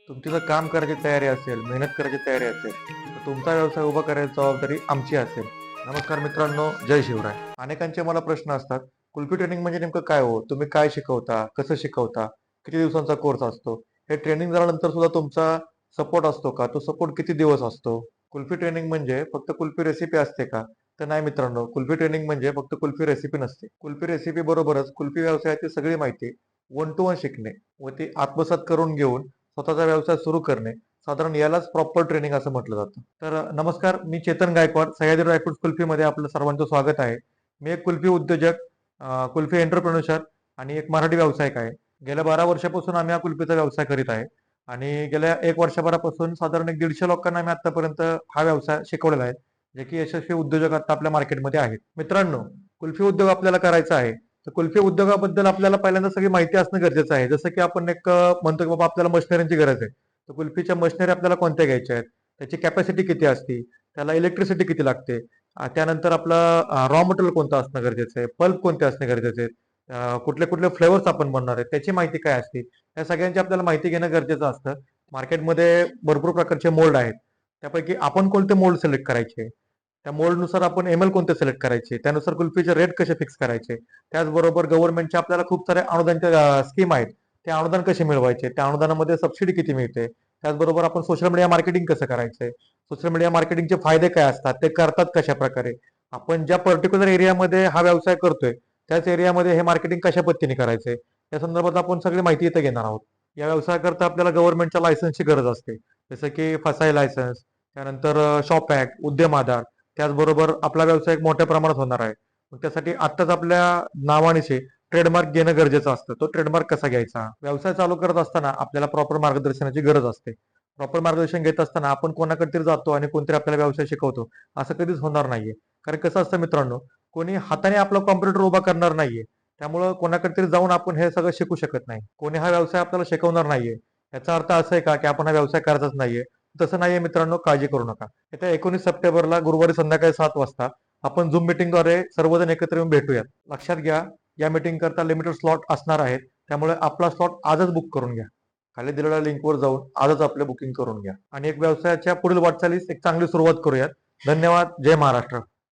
तुमची जर काम करायची तयारी असेल, मेहनत करायची तयारी असेल, तर तुमचा व्यवसाय उभा करायची जबाबदारी आमची असेल. नमस्कार मित्रांनो, जय शिवराय. अनेकांचे मला प्रश्न असतात, कुल्फी ट्रेनिंग म्हणजे नेमकं काय हो? तुम्ही काय शिकवता? कसं शिकवता? किती दिवसांचा कोर्स असतो? हे ट्रेनिंग झाल्यानंतर सुद्धा तुमचा सपोर्ट असतो का? तो सपोर्ट किती दिवस असतो? कुल्फी ट्रेनिंग म्हणजे फक्त कुल्फी रेसिपी असते का? तर नाही मित्रांनो, कुल्फी ट्रेनिंग म्हणजे फक्त कुल्फी रेसिपी नसते. कुल्फी रेसिपी बरोबरच कुल्फी व्यवसायाची सगळी माहिती वन टू वन शिकणे व ती आत्मसात करून घेऊन स्वतःचा व्यवसाय सुरू करणे, साधारण यालाच प्रॉपर ट्रेनिंग असं म्हटलं जातं. तर नमस्कार, मी चेतन गायकवाड, सह्याद्री ड्रायफ्रुट्स कुल्फीमध्ये आपलं सर्वांचं स्वागत आहे. मी एक कुल्फी उद्योजक, कुल्फी एंटरप्रेन्योर आणि एक मराठी व्यावसायिक आहे. गेल्या 12 वर्षापासून आम्ही हा कुल्फीचा व्यवसाय करीत आहे आणि गेल्या 1 वर्षभरापासून साधारण 150 लोकांना आम्ही आतापर्यंत हा व्यवसाय शिकवलेला आहे, जे की यशस्वी उद्योजक आता आपल्या मार्केटमध्ये आहेत. मित्रांनो, कुल्फी उद्योग आपल्याला करायचा आहे, तर कुल्फी उद्योगाबद्दल आपल्याला पहिल्यांदा सगळी माहिती असणं गरजेचं आहे. जसं की आपण एक म्हणतो की बाबा आपल्याला मशिनरीची गरज आहे. तर कुल्फीच्या मशिनरी आपल्याला कोणत्या घ्यायच्या आहेत? त्याची कॅपॅसिटी किती असते? त्याला इलेक्ट्रिसिटी किती लागते? त्यानंतर आपलं रॉ मटेरियल कोणतं असणं गरजेचं आहे? पल्प कोणते असणे गरजेचे आहेत? कुठले-कुठले फ्लेवर्स आपण बनणार आहेत? त्याची माहिती काय असते? या सगळ्यांची आपल्याला माहिती घेणं गरजेचं असतं. मार्केटमध्ये भरपूर प्रकारचे मोल्ड आहेत. त्यापैकी आपण कोणते मोल्ड सिलेक्ट करायचे? त्या मोल्डनुसार आपण एम-एल कोणते सिलेक्ट करायचे? त्यानुसार कुल्फीचे रेट कसे फिक्स करायचे? त्याचबरोबर गव्हर्नमेंटच्या आपल्याला खूप साऱ्या अनुदानच्या स्कीम आहेत. ते अनुदान कसे मिळवायचे? त्या अनुदानामध्ये सबसिडी किती मिळते? त्याचबरोबर आपण सोशल मीडिया मार्केटिंग कसं करायचंय? सोशल मीडिया मार्केटिंगचे फायदे काय असतात? ते करतात कशाप्रकारे? आपण ज्या पर्टिक्युलर एरियामध्ये हा व्यवसाय करतोय, त्याच एरियामध्ये हे मार्केटिंग कशा पद्धतीने करायचंय? या संदर्भात आपण सगळी माहिती इथे घेणार आहोत. या व्यवसायाकरता आपल्याला गव्हर्नमेंटच्या लायसन्सची गरज असते. जसं की फसाई लायसन्स, त्यानंतर शॉप ॲक्ट, उद्यम आधार, त्याचबरोबर आपला व्यवसाय एक मोठ्या प्रमाणात होणार आहे. मग त्यासाठी आत्ताच आपल्या नावानिशी ट्रेडमार्क घेणं गरजेचं असतं. तो ट्रेडमार्क कसा घ्यायचा? व्यवसाय चालू करत असताना आपल्याला प्रॉपर मार्गदर्शनाची गरज असते. प्रॉपर मार्गदर्शन घेत असताना आपण कोणाकडे तरी जातो आणि कोणतरी आपल्याला व्यवसाय शिकवतो, असं कधीच होणार नाहीये. कारण कसं असतं मित्रांनो, कोणी हाताने आपला कॉम्प्युटर उभा करणार नाहीये. त्यामुळं कोणाकडे तरी जाऊन आपण हे सगळं शिकू शकत नाही. कोणी हा व्यवसाय आपल्याला शिकवणार नाहीये. याचा अर्थ असा आहे का, की आपण हा व्यवसाय करायचाच नाहीये? तसं नाहीये मित्रांनो, काळजी करू नका. येत्या 19 सप्टेंबरला गुरुवारी संध्याकाळी 7 वाजता आपण झूम मीटिंगद्वारे सर्वजण एकत्र येऊन भेटूयात. लक्षात घ्या, या मीटिंग करता लिमिटेड स्लॉट असणार आहेत. त्यामुळे आपला स्लॉट आजच बुक करून घ्या. खाली दिलेल्या लिंकवर जाऊन आजच आपले बुकिंग करून घ्या आणि एक व्यवसायाच्या पुढील वाटचालीस एक चांगली सुरुवात करूयात. धन्यवाद. जय महाराष्ट्र.